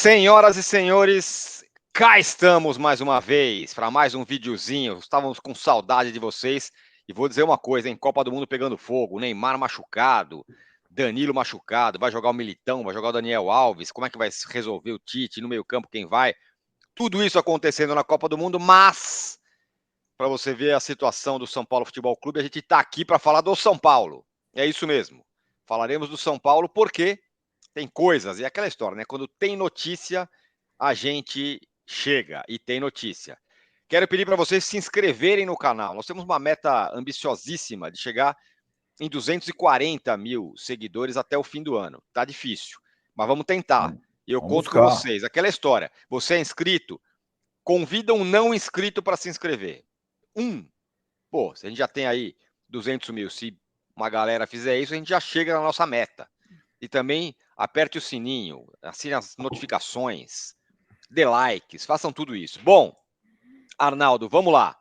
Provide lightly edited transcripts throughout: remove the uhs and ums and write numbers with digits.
Senhoras e senhores, cá estamos mais uma vez para mais um videozinho. Estávamos com saudade de vocês e vou dizer uma coisa, hein? Copa do Mundo pegando fogo, Neymar machucado, Danilo machucado, vai jogar o Militão, vai jogar o Daniel Alves, como é que vai resolver o Tite no meio-campo, quem vai? Tudo isso acontecendo na Copa do Mundo, mas para você ver a situação do São Paulo Futebol Clube, a gente está aqui para falar do São Paulo. É isso mesmo. Falaremos do São Paulo porque tem coisas, e é aquela história, né? Quando tem notícia, a gente chega e tem notícia. Quero pedir para vocês se inscreverem no canal. Nós temos uma meta ambiciosíssima de chegar em 240 mil seguidores até o fim do ano. Tá difícil, mas vamos tentar. E eu Vamos conto com buscar. vocês. Aquela história, você é inscrito, convida um não inscrito para se inscrever. Pô, se a gente já tem aí 200 mil, se uma galera fizer isso, a gente já chega na nossa meta. E também aperte o sininho, assine as notificações, dê likes, façam tudo isso. Bom, Arnaldo, vamos lá.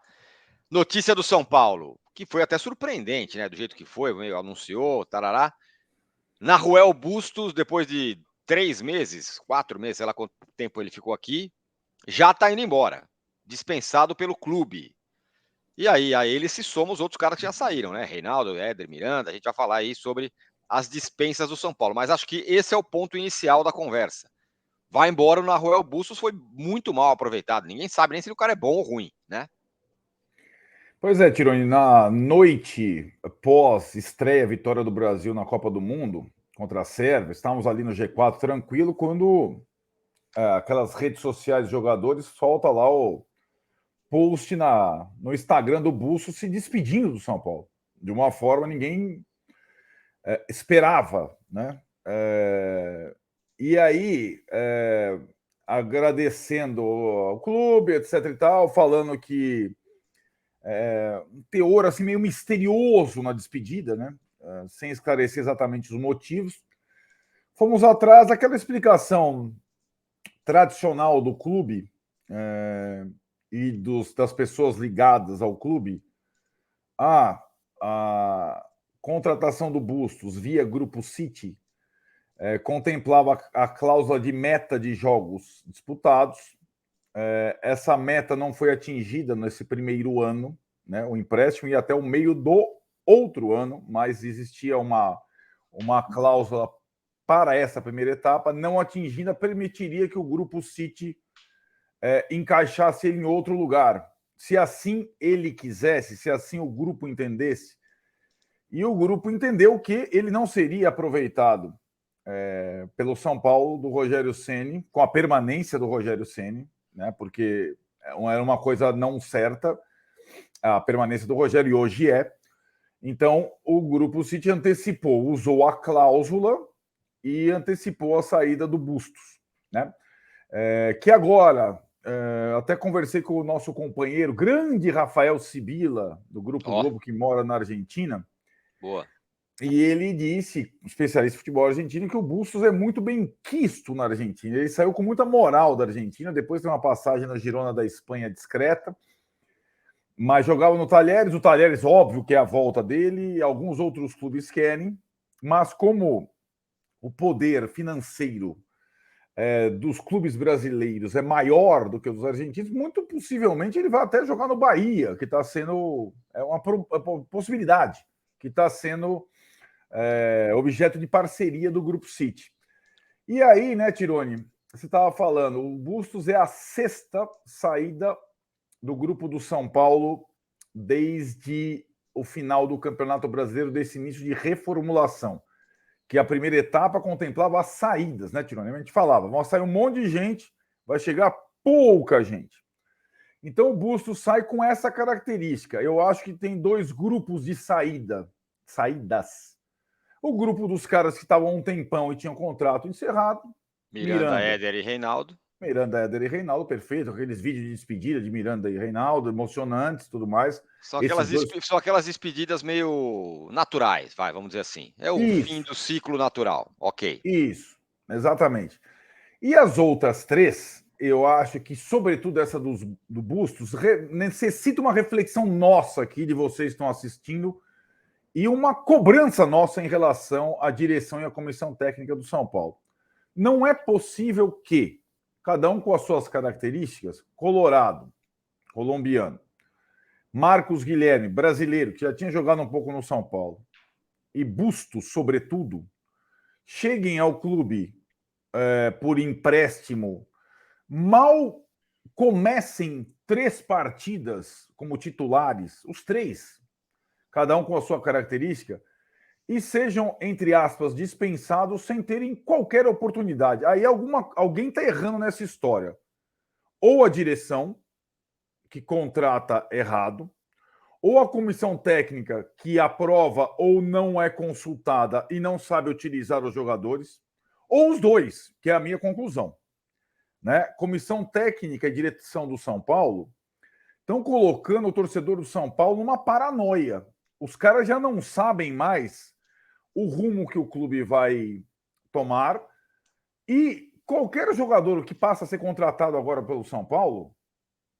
Notícia do São Paulo, que foi até surpreendente, né? Do jeito que foi, anunciou, tarará. Naruel Bustos, depois de 3 meses, 4 meses, sei lá quanto tempo ele ficou aqui, já tá indo embora, dispensado pelo clube. E aí, a ele se soma os outros caras que já saíram, né? Reinaldo, Éder, Miranda, a gente vai falar aí sobre as dispensas do São Paulo. Mas acho que esse é o ponto inicial da conversa. Vai embora o Naruel Bustos, foi muito mal aproveitado. Ninguém sabe nem se o cara é bom ou ruim, né? Pois é, Tironi, na noite pós-estreia vitória do Brasil na Copa do Mundo contra a Sérvia, estávamos ali no G4 tranquilo quando aquelas redes sociais de jogadores solta lá o post no Instagram do Busso se despedindo do São Paulo. De uma forma ninguém esperava, né? E aí, agradecendo ao clube, etc e tal, falando que um teor assim meio misterioso na despedida, né? Sem esclarecer exatamente os motivos. Fomos atrás daquela explicação tradicional do clube e das pessoas ligadas ao clube. A contratação do Bustos via Grupo City contemplava a cláusula de meta de jogos disputados. Essa meta não foi atingida nesse primeiro ano, né? O empréstimo ia até o meio do outro ano, mas existia uma cláusula para essa primeira etapa, não atingida, permitiria que o Grupo City encaixasse ele em outro lugar, se assim ele quisesse, se assim o grupo entendesse. E o grupo entendeu que ele não seria aproveitado pelo São Paulo do Rogério Ceni, com a permanência do Rogério Ceni, né? Porque era uma coisa não certa a permanência do Rogério, e hoje é. Então, o Grupo City antecipou, usou a cláusula e antecipou a saída do Bustos, né? Que agora, até conversei com o nosso companheiro, grande Rafael Sibila, do Grupo Globo, que mora na Argentina. Boa. E ele disse, especialista em futebol argentino, que o Bustos é muito bem quisto na Argentina. Ele saiu com muita moral da Argentina, depois tem uma passagem na Girona da Espanha discreta, mas jogava no Talheres. O Talheres, óbvio que é a volta dele, alguns outros clubes querem, mas como o poder financeiro dos clubes brasileiros é maior do que os argentinos, muito possivelmente ele vai até jogar no Bahia, que está sendo uma possibilidade, que está sendo objeto de parceria do Grupo City. E aí, né, Tironi, você estava falando, o Bustos é a 6ª saída do grupo do São Paulo desde o final do Campeonato Brasileiro, desse início de reformulação, que a primeira etapa contemplava as saídas, né, Tironi? A gente falava, vai sair um monte de gente, vai chegar pouca gente. Então o Bustos sai com essa característica. Eu acho que tem 2 grupos de saídas. O grupo dos caras que estavam há um tempão e tinham contrato encerrado. Miranda, Éder e Reinaldo. Miranda, Éder e Reinaldo, perfeito. Aqueles vídeos de despedida de Miranda e Reinaldo, emocionantes, tudo mais. São aquelas despedidas meio naturais, vamos dizer assim. É o fim do ciclo natural, ok. Isso, exatamente. E as outras 3, eu acho que, sobretudo essa do Bustos, necessita uma reflexão nossa aqui, de vocês que estão assistindo, e uma cobrança nossa em relação à direção e à comissão técnica do São Paulo. Não é possível que cada um com as suas características. Colorado, colombiano. Marcos Guilherme, brasileiro, que já tinha jogado um pouco no São Paulo. E Bustos, sobretudo, cheguem ao clube por empréstimo, mal comecem 3 partidas como titulares, os 3, cada um com a sua característica, e sejam, entre aspas, dispensados sem terem qualquer oportunidade. Aí alguém está errando nessa história. Ou a direção, que contrata errado, ou a comissão técnica, que aprova ou não é consultada e não sabe utilizar os jogadores, ou os dois, que é a minha conclusão. Né? Comissão técnica e direção do São Paulo estão colocando o torcedor do São Paulo numa paranoia. Os caras já não sabem mais o rumo que o clube vai tomar. E qualquer jogador que passa a ser contratado agora pelo São Paulo,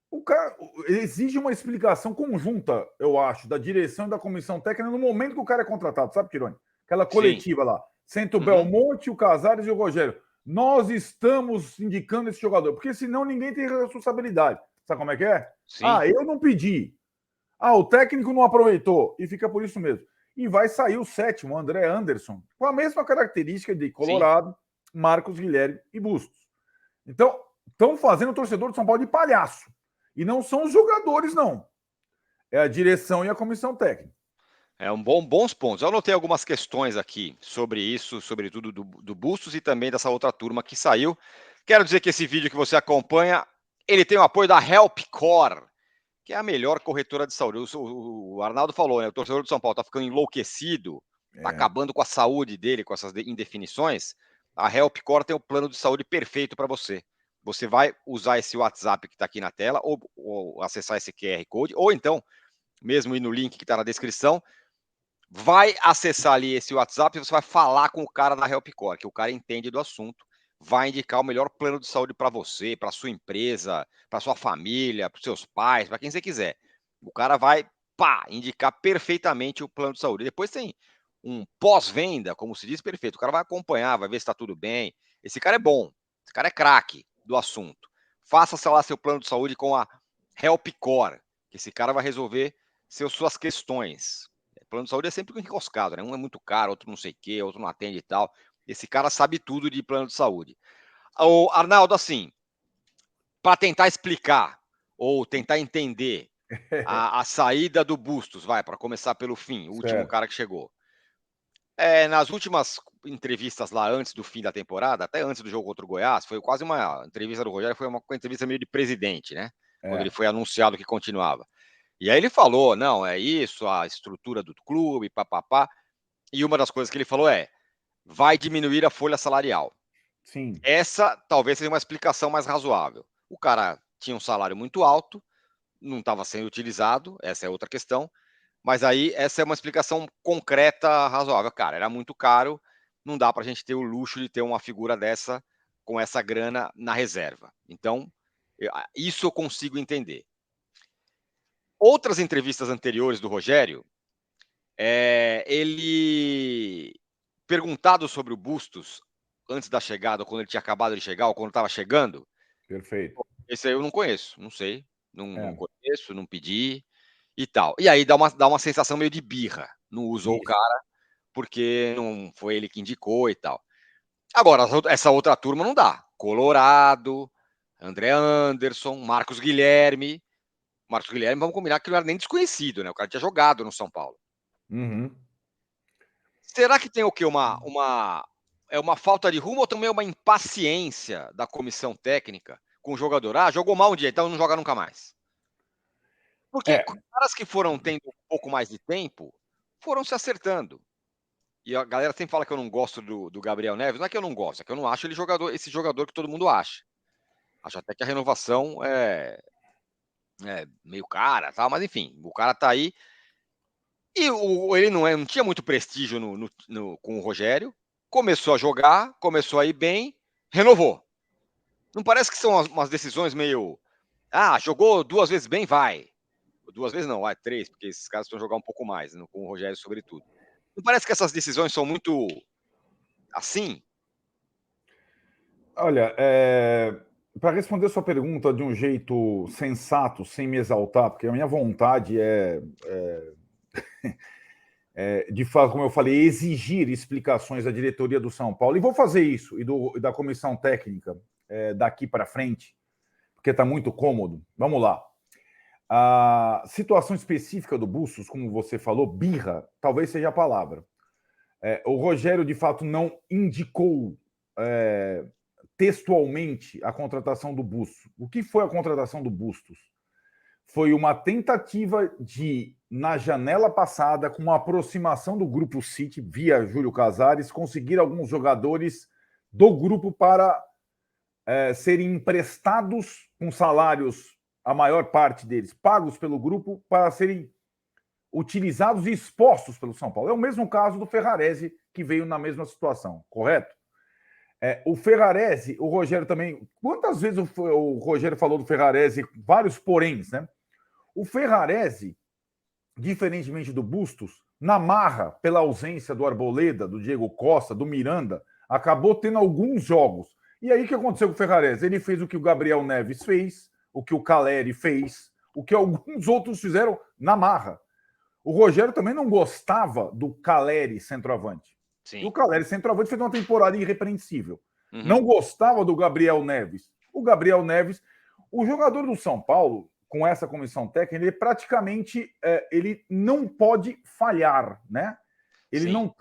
o cara exige uma explicação conjunta, eu acho, da direção e da comissão técnica no momento que o cara é contratado, sabe, Tironi? Aquela coletiva lá. Senta o Belmonte, o Casares e o Rogério. Nós estamos indicando esse jogador, porque senão ninguém tem responsabilidade. Sabe como é que é? Sim. Ah, eu não pedi. Ah, o técnico não aproveitou. E fica por isso mesmo. E vai sair o 7º, André Anderson, com a mesma característica de Colorado, sim, Marcos Guilherme e Bustos. Então, estão fazendo o torcedor de São Paulo de palhaço. E não são os jogadores, não. É a direção e a comissão técnica. É bons pontos. Eu anotei algumas questões aqui sobre isso, sobretudo do Bustos e também dessa outra turma que saiu. Quero dizer que esse vídeo que você acompanha, ele tem o apoio da HelpCore, que é a melhor corretora de saúde. O Arnaldo falou, né? O torcedor do São Paulo está ficando enlouquecido, está acabando com a saúde dele, com essas indefinições. A HelpCore tem o plano de saúde perfeito para você. Você vai usar esse WhatsApp que está aqui na tela, ou acessar esse QR Code, ou então, mesmo ir no link que está na descrição, vai acessar ali esse WhatsApp e você vai falar com o cara da HelpCore, que o cara entende do assunto, vai indicar o melhor plano de saúde para você, para sua empresa, para sua família, para os seus pais, para quem você quiser. O cara vai, indicar perfeitamente o plano de saúde. Depois tem um pós-venda, como se diz, perfeito. O cara vai acompanhar, vai ver se está tudo bem. Esse cara é bom, esse cara é craque do assunto. Faça, sei lá, seu plano de saúde com a HelpCore, que esse cara vai resolver suas questões. Plano de saúde é sempre enroscado, né? Um é muito caro, outro não sei o quê, outro não atende e tal. Esse cara sabe tudo de plano de saúde. O Arnaldo, assim, para tentar explicar ou tentar entender a saída do Bustos, para começar pelo fim, o último cara que chegou. Nas últimas entrevistas lá antes do fim da temporada, até antes do jogo contra o Goiás, foi quase uma entrevista do Rogério, foi uma entrevista meio de presidente, né? Quando ele foi anunciado que continuava. E aí ele falou, não, é isso, a estrutura do clube, papapá. E uma das coisas que ele falou vai diminuir a folha salarial. Sim. Essa talvez seja uma explicação mais razoável. O cara tinha um salário muito alto, não estava sendo utilizado, essa é outra questão. Mas aí essa é uma explicação concreta, razoável. Cara, era muito caro, não dá para a gente ter o luxo de ter uma figura dessa com essa grana na reserva. Então, isso eu consigo entender. Outras entrevistas anteriores do Rogério, ele perguntado sobre o Bustos antes da chegada, quando ele tinha acabado de chegar, ou quando estava chegando. Perfeito. Esse aí eu não conheço, não sei, não conheço, não pedi e tal. E aí dá uma sensação meio de birra. Não usou o cara porque não foi ele que indicou e tal. Agora, essa outra turma não dá. Colorado, André Anderson, Marcos Guilherme. Marcos Guilherme, vamos combinar que não era nem desconhecido, né? O cara tinha jogado no São Paulo. Uhum. Será que tem o quê? Uma falta de rumo ou também uma impaciência da comissão técnica com o jogador? Ah, jogou mal um dia, então não joga nunca mais. Porque caras que foram tendo um pouco mais de tempo foram se acertando. E a galera sempre fala que eu não gosto do Gabriel Neves. Não é que eu não gosto, é que eu não acho ele esse jogador que todo mundo acha. Acho até que a renovação é meio cara, tal, mas enfim, o cara tá aí. E ele não tinha muito prestígio com o Rogério. Começou a jogar, começou a ir bem, renovou. Não parece que são umas decisões meio. Ah, jogou 2 vezes bem, vai. 2 vezes não, vai 3, porque esses caras vão jogar um pouco mais, com o Rogério, sobretudo. Não parece que essas decisões são muito assim? Olha, para responder sua pergunta de um jeito sensato, sem me exaltar, porque a minha vontade de fato, como eu falei, exigir explicações da diretoria do São Paulo, e vou fazer isso, e da comissão técnica daqui para frente, porque está muito cômodo. Vamos lá. A situação específica do Bustos, como você falou, birra, talvez seja a palavra. O Rogério, de fato, não indicou textualmente a contratação do Bustos. O que foi a contratação do Bustos? Foi uma tentativa de, na janela passada, com uma aproximação do Grupo City, via Júlio Casares, conseguir alguns jogadores do grupo para serem emprestados com salários, a maior parte deles, pagos pelo grupo, para serem utilizados e expostos pelo São Paulo. É o mesmo caso do Ferrarese, que veio na mesma situação, correto? O Ferrarese, o Rogério também... Quantas vezes o Rogério falou do Ferrarese? Vários poréns, né? O Ferrarese, diferentemente do Bustos, na marra, pela ausência do Arboleda, do Diego Costa, do Miranda, acabou tendo alguns jogos. E aí o que aconteceu com o Ferrarese? Ele fez o que o Gabriel Neves fez, o que o Caleri fez, o que alguns outros fizeram na marra. O Rogério também não gostava do Caleri centroavante. Sim. E o Caleri centroavante fez uma temporada irrepreensível. Uhum. Não gostava do Gabriel Neves. O Gabriel Neves, o jogador do São Paulo, com essa comissão técnica, ele praticamente ele não pode falhar, né? Ele Sim. não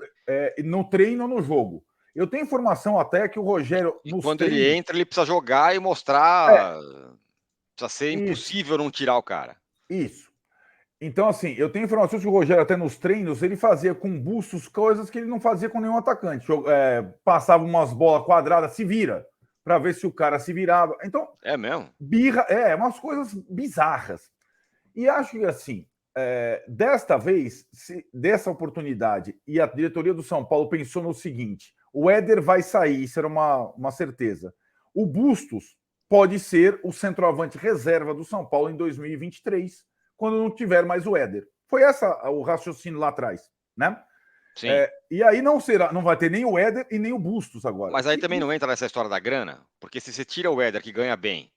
no treino ou no jogo. Eu tenho informação até que o Rogério... E quando treinos, ele entra, ele precisa jogar e mostrar... Precisa ser impossível não tirar o cara. Isso. Então, assim, eu tenho informações que o Rogério, até nos treinos, ele fazia com Bustos coisas que ele não fazia com nenhum atacante. Passava umas bolas quadradas, se vira, para ver se o cara se virava. Então, é mesmo? Birra, umas coisas bizarras. E acho que, assim, desta vez, dessa oportunidade, e a diretoria do São Paulo pensou no seguinte: o Éder vai sair, isso era uma certeza. O Bustos pode ser o centroavante reserva do São Paulo em 2023, quando não tiver mais o Éder. Foi esse o raciocínio lá atrás, né? Sim. E aí não vai ter nem o Éder e nem o Bustos agora. Mas aí também não entra nessa história da grana, porque se você tira o Éder, que ganha bem,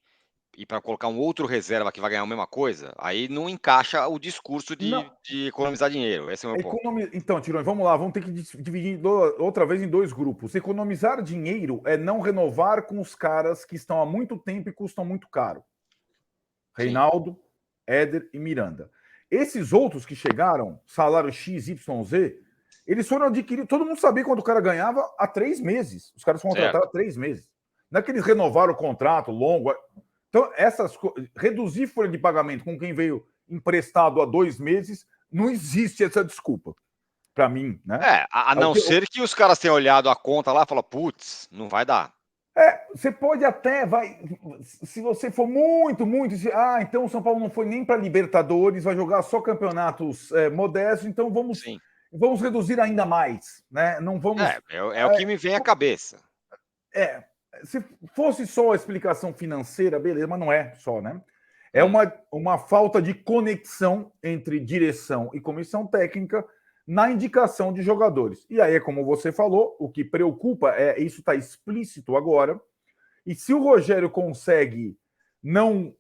e para colocar um outro reserva que vai ganhar a mesma coisa, aí não encaixa o discurso de economizar dinheiro. Esse é o meu ponto. Então, Tironi, vamos lá, vamos ter que dividir outra vez em dois grupos. Economizar dinheiro é não renovar com os caras que estão há muito tempo e custam muito caro. Reinaldo, Éder e Miranda. Esses outros que chegaram, salário X, Y, Z, eles foram adquiridos. Todo mundo sabia quanto o cara ganhava há 3 meses. Os caras contrataram há 3 meses. Não é que eles renovaram o contrato longo. Então, reduzir folha de pagamento com quem veio emprestado há 2 meses, não existe essa desculpa. Para mim, né? A não ser que os caras tenham olhado a conta lá e falado, putz, não vai dar. Você pode até, se você for muito, então o São Paulo não foi nem para Libertadores, vai jogar só campeonatos modestos, então vamos reduzir ainda mais, né? Não vamos. É o que me vem à cabeça. Se fosse só a explicação financeira, beleza, mas não é só, né? É uma falta de conexão entre direção e comissão técnica na indicação de jogadores. E aí, como você falou, o que preocupa isso está explícito agora. E se o Rogério consegue não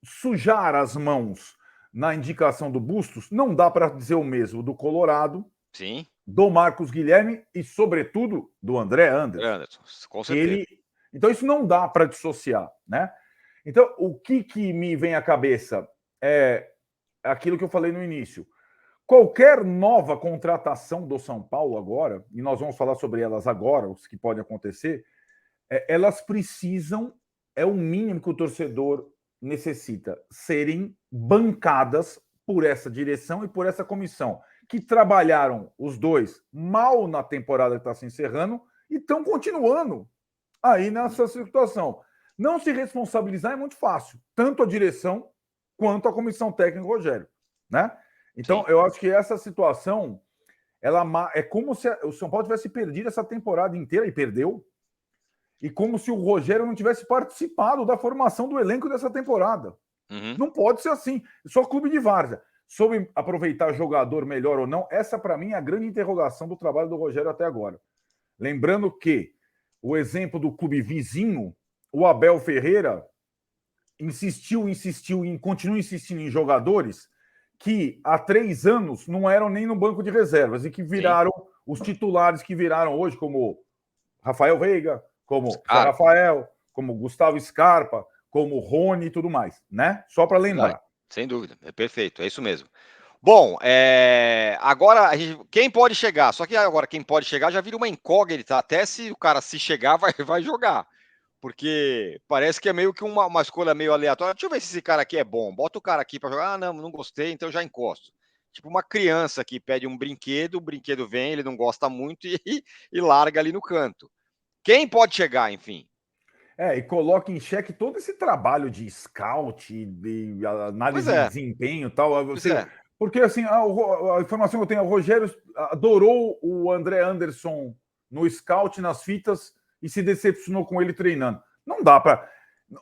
sujar as mãos na indicação do Bustos, não dá para dizer o mesmo do Colorado, sim, do Marcos Guilherme e, sobretudo, do André Anderson. Com certeza. Então, isso não dá para dissociar, né? Então, o que me vem à cabeça é aquilo que eu falei no início. Qualquer nova contratação do São Paulo agora, e nós vamos falar sobre elas agora, os que podem acontecer, elas precisam, é o mínimo que o torcedor necessita, serem bancadas por essa direção e por essa comissão, que trabalharam os dois mal na temporada que está se encerrando e estão continuando aí nessa situação. Não se responsabilizar é muito fácil, tanto a direção quanto a comissão técnica Rogério, né? Então, sim, eu acho que essa situação, ela é como se o São Paulo tivesse perdido essa temporada inteira e perdeu, e como se o Rogério não tivesse participado da formação do elenco dessa temporada. Uhum. Não pode ser assim. Só clube de várzea. Sobre aproveitar jogador melhor ou não, essa para mim é a grande interrogação do trabalho do Rogério até agora. Lembrando que o exemplo do clube vizinho, o Abel Ferreira insistiu e continua insistindo em jogadores que há 3 anos não eram nem no banco de reservas e que viraram os titulares que viraram hoje, como Rafael Veiga, como Zé Rafael, como Gustavo Scarpa, como Rony e tudo mais, né? Só para lembrar. Sem dúvida, é perfeito, é isso mesmo. Bom, agora quem pode chegar? Só que agora quem pode chegar já vira uma incógnita, até se o cara se chegar vai jogar. Porque parece que é meio que uma escolha meio aleatória. Deixa eu ver se esse cara aqui é bom. Bota o cara aqui para jogar. Ah, não gostei, então já encosto. Tipo uma criança que pede um brinquedo, o brinquedo vem, ele não gosta muito e larga ali no canto. Quem pode chegar, enfim? E coloca em xeque todo esse trabalho de scout, de análise de desempenho e tal. Porque, assim, a informação que eu tenho, o Rogério adorou o André Anderson no scout, nas fitas, e se decepcionou com ele treinando. Não dá para...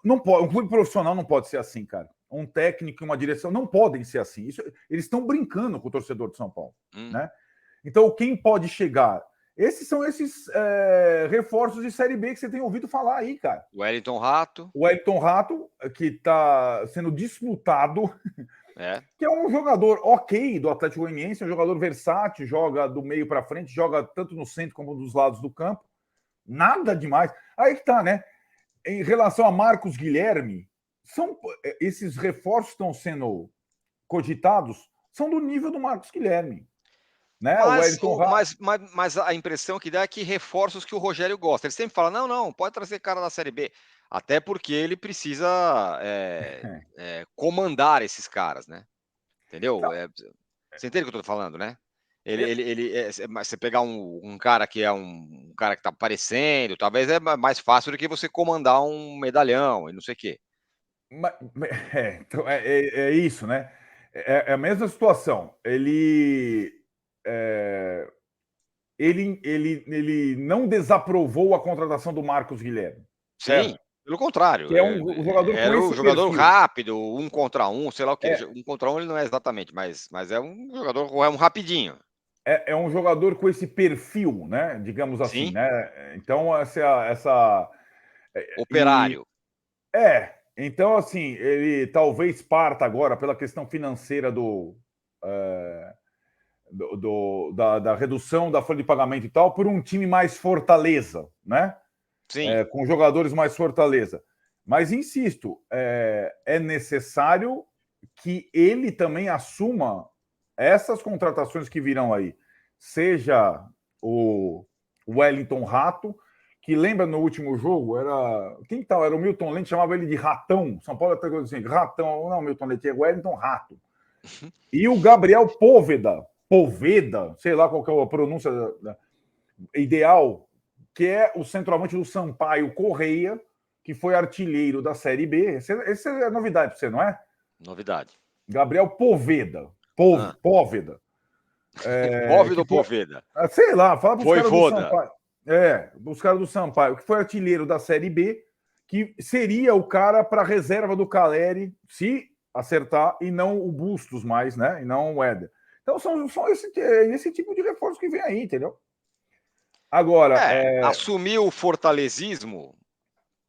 Não pode, um clube profissional não pode ser assim, cara. Um técnico e uma direção não podem ser assim. Eles estão brincando com o torcedor de São Paulo, né? Então, quem pode chegar... Esses são esses reforços de Série B que você tem ouvido falar aí, cara. O Wellington Rato. O Wellington Rato, que está sendo disputado, que é um jogador ok do Atlético Goianiense, um jogador versátil, joga do meio para frente, joga tanto no centro como dos lados do campo. Nada demais. Aí que tá, né? Em relação a Marcos Guilherme, esses reforços que estão sendo cogitados são do nível do Marcos Guilherme. Né? Mas a impressão que dá é que reforços que o Rogério gosta. Ele sempre fala: não, pode trazer cara da Série B. Até porque ele precisa comandar esses caras, né? Entendeu? Você entende o que eu tô falando, né? Você pegar um cara que é um cara que tá aparecendo, talvez é mais fácil do que você comandar um medalhão e não sei o quê. Então é isso, né? É a mesma situação. Ele não desaprovou a contratação do Marcos Guilherme. Sim, certo? Pelo contrário. Que é um jogador era com esse jogador perfil. rápido, 1 contra 1, sei lá o quê. 1 contra 1 ele não é exatamente, mas é um jogador um rapidinho. É um jogador com esse perfil, né? Digamos assim, Sim. né? Então, essa operário. Então, assim, ele talvez parta agora pela questão financeira da redução da folha de pagamento e tal, por um time mais fortaleza, né? Sim. Com jogadores mais fortaleza. Mas, insisto, é necessário que ele também assuma essas contratações que virão aí. Seja o Wellington Rato, que lembra no último jogo, quem tal? Era o Milton Leite, chamava ele de Ratão. São Paulo até coisa assim, Ratão, não, Milton Leite, é Wellington Rato. E o Gabriel Poveda, sei lá qual que é a pronúncia ideal, que é o centroavante do Sampaio Correia, que foi artilheiro da Série B. Essa é novidade para você, não é? Novidade. Gabriel Poveda. Poveda. Poveda ou Poveda? Sei lá, fala para os caras do Voivoda. Sampaio. Os caras do Sampaio, que foi artilheiro da Série B, que seria o cara para reserva do Caleri, se acertar, e não o Bustos mais, né? E não o Éder. Então são esse tipo de reforço que vem aí, entendeu? Agora. Assumir o fortalezismo,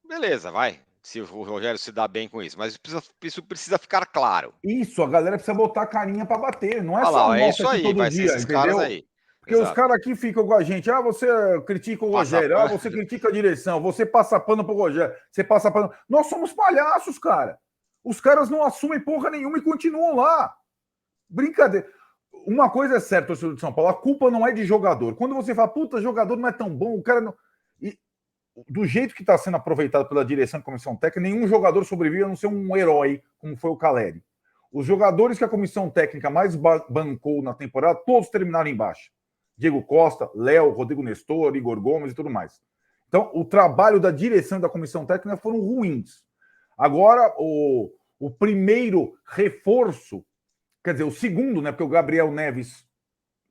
beleza, vai. Se o Rogério se dá bem com isso, mas isso precisa ficar claro. Isso, a galera precisa botar a carinha para bater. Não é Ah só lá, é nossa isso aqui aí, todo vai ser dia, esses caras entendeu? aí. Porque os caras aqui ficam com a gente. Você critica o Rogério. Você critica a direção. Você passa pano pro Rogério. Você passa pano. Nós somos palhaços, cara. Os caras não assumem porra nenhuma e continuam lá. Brincadeira. Uma coisa é certa, torcedor de São Paulo, a culpa não é de jogador. Quando você fala, puta, jogador não é tão bom, o cara não. E, do jeito que está sendo aproveitado pela direção e comissão técnica, nenhum jogador sobrevive a não ser um herói, como foi o Caleri. Os jogadores que a comissão técnica mais bancou na temporada, todos terminaram embaixo. Diego Costa, Léo, Rodrigo Nestor, Igor Gomes e tudo mais. Então, o trabalho da direção e da comissão técnica foram ruins. Agora, o primeiro reforço, quer dizer, o segundo, né? Porque o Gabriel Neves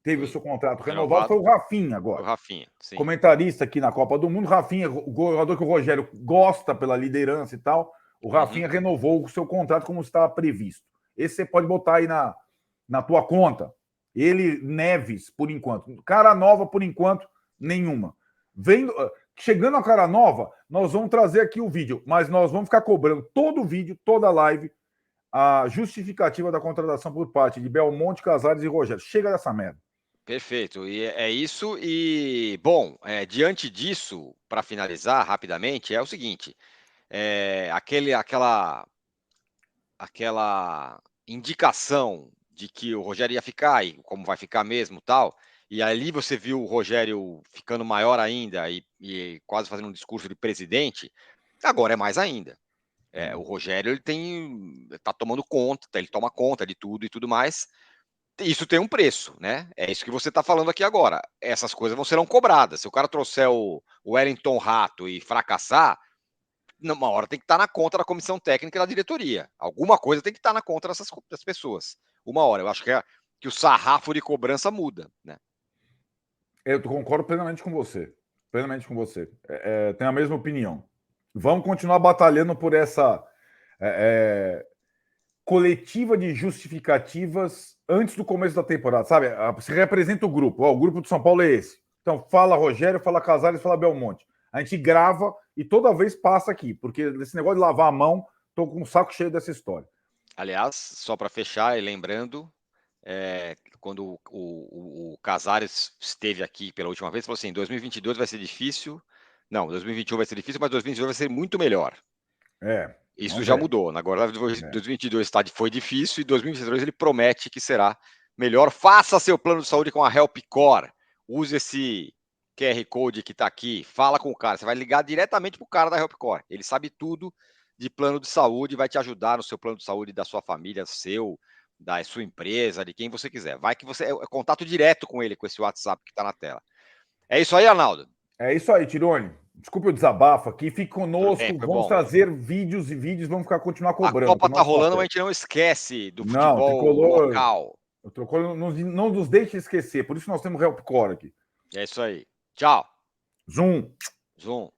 teve o seu contrato renovado, foi o Rafinha agora. O Rafinha, sim. Comentarista aqui na Copa do Mundo. Rafinha, o jogador que o Rogério gosta pela liderança e tal. O Rafinha renovou o seu contrato como estava previsto. Esse você pode botar aí na tua conta. Ele, Neves, por enquanto. Cara nova, por enquanto, nenhuma. Chegando a cara nova, nós vamos trazer aqui o vídeo, mas nós vamos ficar cobrando todo o vídeo, toda a live, a justificativa da contratação por parte de Belmonte, Casares e Rogério. Chega dessa merda. Perfeito, e é isso. E, bom, diante disso, para finalizar rapidamente, é o seguinte: aquela indicação de que o Rogério ia ficar, e como vai ficar mesmo tal, e ali você viu o Rogério ficando maior ainda e quase fazendo um discurso de presidente, agora é mais ainda. O Rogério ele tá tomando conta, ele toma conta de tudo e tudo mais. Isso tem um preço, né? É isso que você está falando aqui agora. Essas coisas serão cobradas. Se o cara trouxer o Wellington Rato e fracassar, numa hora tem que estar na conta da comissão técnica e da diretoria. Alguma coisa tem que estar na conta das pessoas. Uma hora. Eu acho que o sarrafo de cobrança muda, né? Eu concordo plenamente com você. Plenamente com você. Tenho a mesma opinião. Vamos continuar batalhando por essa coletiva de justificativas antes do começo da temporada, sabe? Você representa o grupo. O grupo do São Paulo é esse. Então, fala Rogério, fala Casares, fala Belmonte. A gente grava e toda vez passa aqui, porque esse negócio de lavar a mão, tô com um saco cheio dessa história. Aliás, só para fechar e lembrando, quando o Casares esteve aqui pela última vez, falou assim: 2022 vai ser difícil. Não, 2021 vai ser difícil, mas 2022 vai ser muito melhor. Isso já mudou. Agora, 2022 foi difícil e 2022 ele promete que será melhor. Faça seu plano de saúde com a HelpCore. Use esse QR Code que está aqui. Fala com o cara. Você vai ligar diretamente para o cara da HelpCore. Ele sabe tudo de plano de saúde e vai te ajudar no seu plano de saúde da sua família, da sua empresa, de quem você quiser. Vai que você é contato direto com ele, com esse WhatsApp que está na tela. É isso aí, Arnaldo. É isso aí, Tirone. Desculpe o desabafo aqui. Fique conosco. Vamos bom. trazer vídeos e vídeos. Vamos continuar cobrando. A Copa tá rolando, mas a gente não esquece do futebol tricolor, local. O tricolor não nos deixe esquecer. Por isso nós temos o HelpCore aqui. É isso aí. Tchau. Zoom. Zoom.